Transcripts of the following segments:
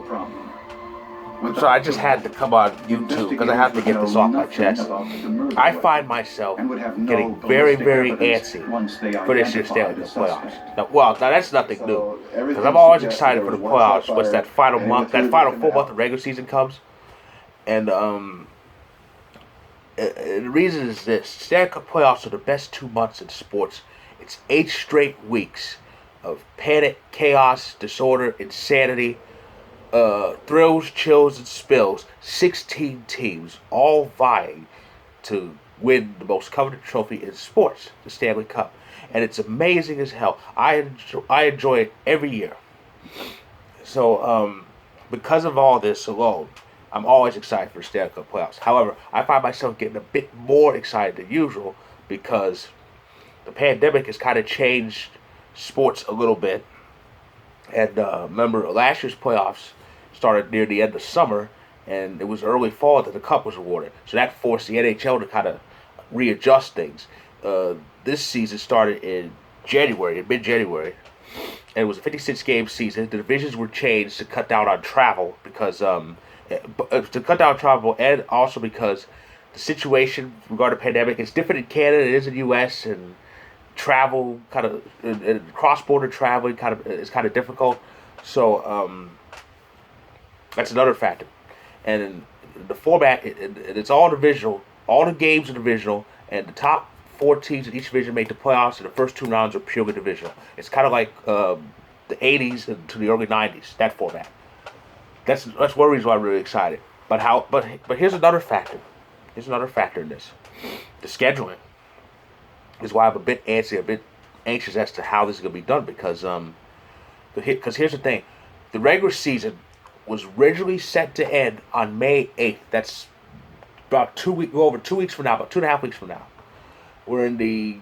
problem. So I just had to come on YouTube because I have to get this off my chest. I find myself getting very, very antsy for this year's Stanley Cup playoffs. Now that's nothing new because I'm always excited for the playoffs. Once that final month, that final full month of regular season comes, and the reason is this: Stanley Cup playoffs are the best 2 months in sports. It's 8 straight weeks of panic, chaos, disorder, insanity. Thrills, chills, and spills. 16 teams all vying to win the most coveted trophy in sports, the Stanley Cup. And it's amazing as hell. I enjoy it every year. So, because of all this alone, I'm always excited for the Stanley Cup playoffs. However, I find myself getting a bit more excited than usual because the pandemic has kind of changed sports a little bit. And remember, last year's playoffs started near the end of summer, and it was early fall that the cup was awarded. So that forced the NHL to kind of readjust things. This season started in mid-January, and it was a 56-game season. The divisions were changed to cut down on travel because and also because the situation regarding the pandemic is different in Canada than it is in the U.S. and travel and cross-border traveling is kind of difficult. So that's another factor. And the format, it's all divisional. All the games are divisional, and the top 4 teams in each division make the playoffs, and the first 2 rounds are purely divisional. It's kind of like the 80s to the early 90s, that format. That's one reason why I'm really excited. But here's another factor. Here's another factor in this. The scheduling is why I'm a bit anxious as to how this is going to be done because here's the thing. The regular season was originally set to end on May 8th. That's about over 2 weeks from now, about 2.5 weeks from now. We're in the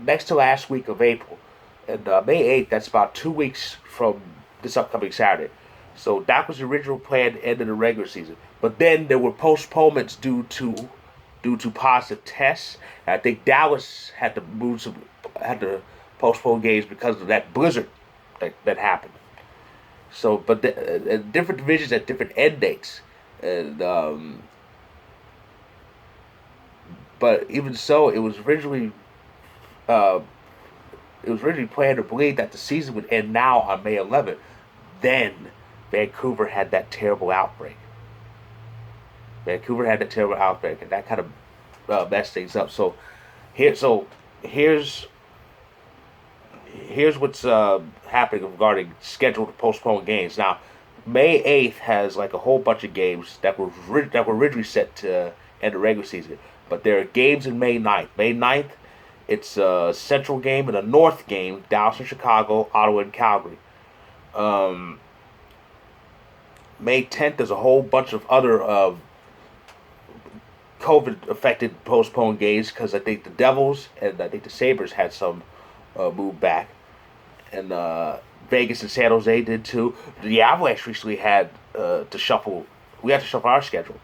next to last week of April. And May 8th, that's about 2 weeks from this upcoming Saturday. So that was the original planned end of the regular season. But then there were postponements due to positive tests. And I think Dallas had to postpone games because of that blizzard that happened. So, but different divisions had different end dates, and but even so, it was originally planned to believe that the season would end now on May 11th. Then Vancouver had that terrible outbreak. And that kind of messed things up. So here's what's happening regarding scheduled postponed games. Now, May 8th has like a whole bunch of games that were originally set to end the regular season. But there are games in May 9th. May 9th, it's a Central game and a North game, Dallas and Chicago, Ottawa and Calgary. May 10th, there's a whole bunch of other COVID-affected postponed games because I think the Devils and I think the Sabres had some moved back. And Vegas and San Jose did too. The Avalanche recently had to shuffle. We had to shuffle our schedule.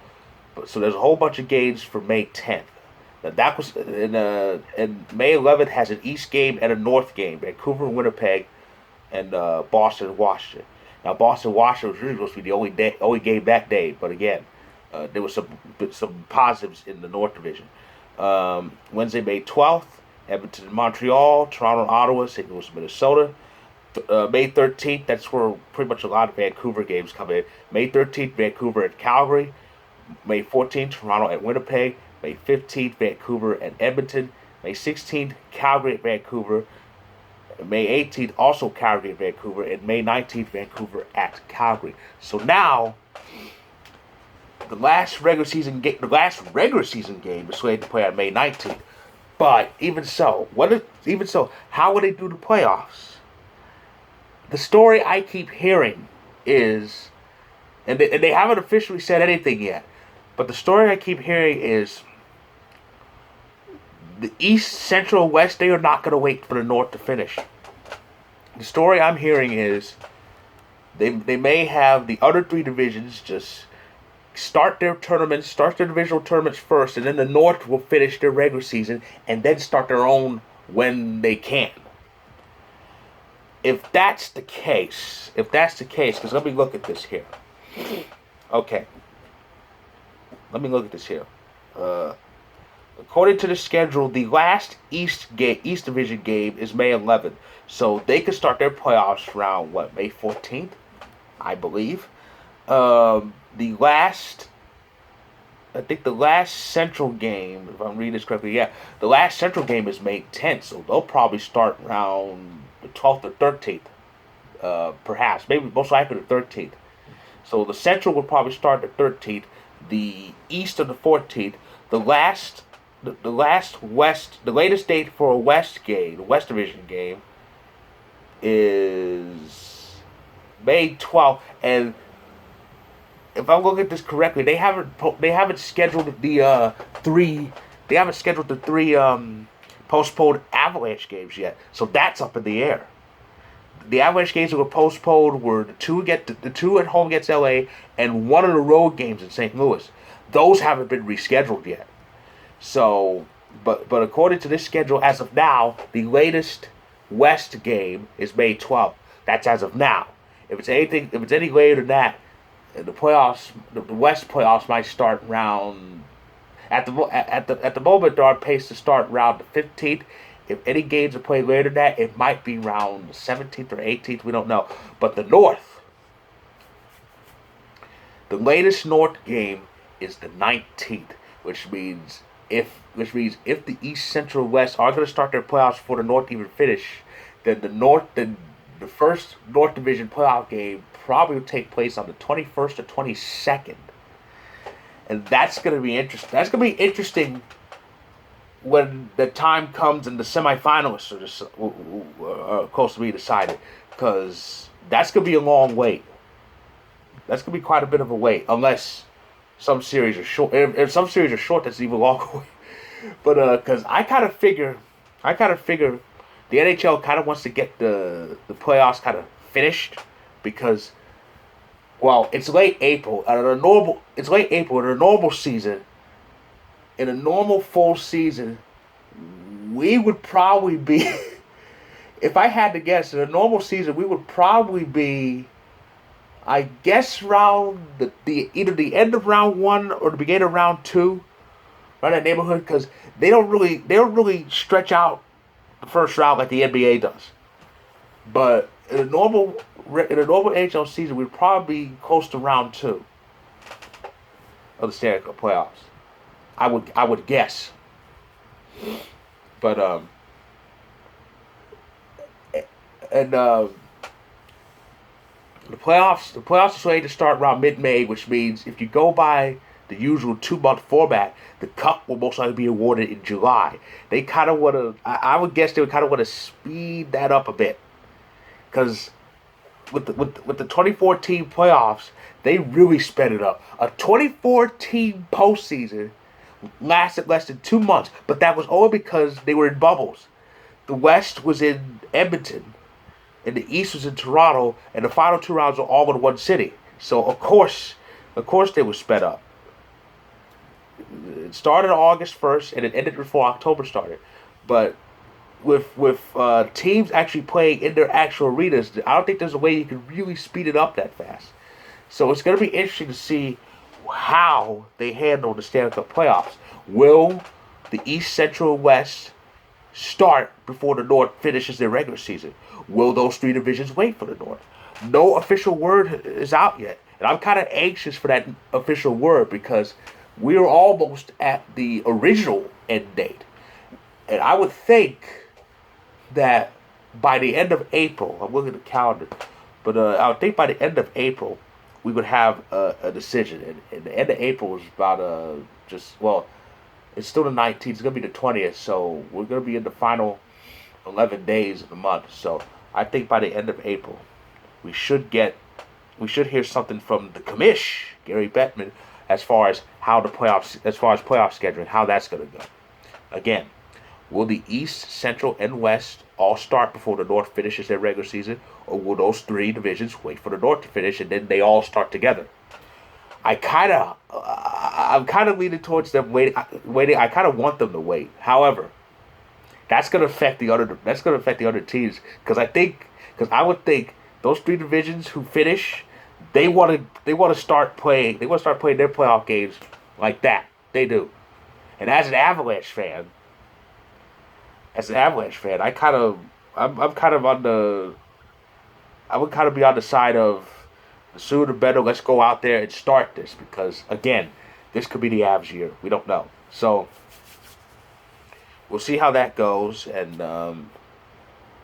So there's a whole bunch of games for May 10th. Now that was and May 11th has an East game and a North game. Vancouver and Winnipeg, and Boston and Washington. Now Boston and Washington was really supposed to be the only game that day, but again, there was some positives in the North Division. Wednesday, May 12th, Edmonton and Montreal, Toronto and Ottawa, St. Louis and Minnesota. May 13th, that's where pretty much a lot of Vancouver games come in. May 13th, Vancouver at Calgary. May 14th, Toronto at Winnipeg. May 15th, Vancouver at Edmonton. May 16th, Calgary at Vancouver. May 18th, also Calgary at Vancouver. And May 19th, Vancouver at Calgary. So now, the last regular season game is slated to play on May 19th. But even so, how will they do the playoffs? The story I keep hearing is, and they haven't officially said anything yet, but the story I keep hearing is the East, Central, West, they are not going to wait for the North to finish. The story I'm hearing is they may have the other 3 divisions just start their divisional tournaments first, and then the North will finish their regular season and then start their own when they can. if that's the case, because let me look at this here. Okay, let me look at this here. According to the schedule, the last East Division game is May 11th, so they could start their playoffs around May 14th, I believe. The last, I think the last Central game, if I'm reading this correctly, yeah, the last Central game is May 10th, so they'll probably start around the 12th or 13th, perhaps, maybe most likely the 13th. So the Central will probably start the 13th, the East on the 14th. The last West, the latest date for a West game, the West Division game, is May 12th, and if I'm looking at this correctly, they haven't scheduled the three postponed Avalanche games yet, so that's up in the air. The Avalanche games that were postponed were the two at home against LA and one of the road games in St. Louis. Those haven't been rescheduled yet. So, but according to this schedule, as of now, the latest West game is May 12th. That's as of now. If it's any later than that, the playoffs, the West playoffs might start round. At the moment, they're on pace to start round the 15th. If any games are played later than that, it might be round the 17th or 18th. We don't know. But the North, the latest North game is the 19th, which means if the East, Central, West are going to start their playoffs before the North even finish, then the first North Division playoff game probably will take place on the 21st or 22nd, and that's going to be interesting. That's going to be interesting when the time comes and the semifinalists are close to being decided, because that's going to be a long wait. That's going to be quite a bit of a wait, unless some series are short. If some series are short, that's even longer wait. But because I kind of figure the NHL kind of wants to get the playoffs kind of finished, because, well, it's late April. It's late April in a normal season. In a normal full season, we would probably be, if I had to guess, in a normal season, we would probably be, I guess, around either the end of round 1 or the beginning of round 2, around that neighborhood, because they don't really stretch out the first round like the NBA does. But in a normal NHL season, we'd probably be close to round 2 of the Stanley Cup playoffs. I would guess. But the playoffs are slated to start around mid-May, which means if you go by the usual 2-month format, the cup will most likely be awarded in July. They kind of want to, I would guess they would kind of want to speed that up a bit, because with the 2014 playoffs, they really sped it up. A 2014 postseason lasted less than 2 months, but that was only because they were in bubbles. The West was in Edmonton, and the East was in Toronto, and the final 2 rounds were all in one city. So of course they were sped up. It started August 1st, and it ended before October started. But with teams actually playing in their actual arenas, I don't think there's a way you can really speed it up that fast. So it's going to be interesting to see how they handle the Stanley Cup playoffs. Will the East, Central, West start before the North finishes their regular season? Will those 3 divisions wait for the North? No official word is out yet, and I'm kind of anxious for that official word, because we're almost at the original end date, and I would think that by the end of April, I'm looking at the calendar, but I would think by the end of April we would have a decision. And the end of April is about it's still the 19th. It's gonna be the 20th, so we're gonna be in the final 11 days of the month. So I think by the end of April, we should hear something from the commish, Gary Bettman, as far as playoff scheduling, how that's gonna go. Again, will the East, Central, and West all start before the North finishes their regular season, or will those 3 divisions wait for the North to finish and then they all start together? I'm kind of leaning towards them waiting. I kind of want them to wait. However, that's going to affect the other teams, because I think because I would think those three divisions who finish, they want to start playing. They want to start playing their playoff games like that. They do. And as an Avalanche fan, I'm kind of on the, I would kind of be on the side of the sooner the better. Let's go out there and start this because again, this could be the Avs year. We don't know. So we'll see how that goes. And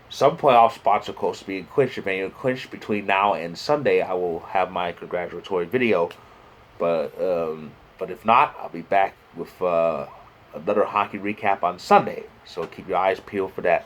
some playoff spots are close to being clinched. If any are clinched between now and Sunday, I will have my congratulatory video. But if not, I'll be back with another hockey recap on Sunday. So keep your eyes peeled for that.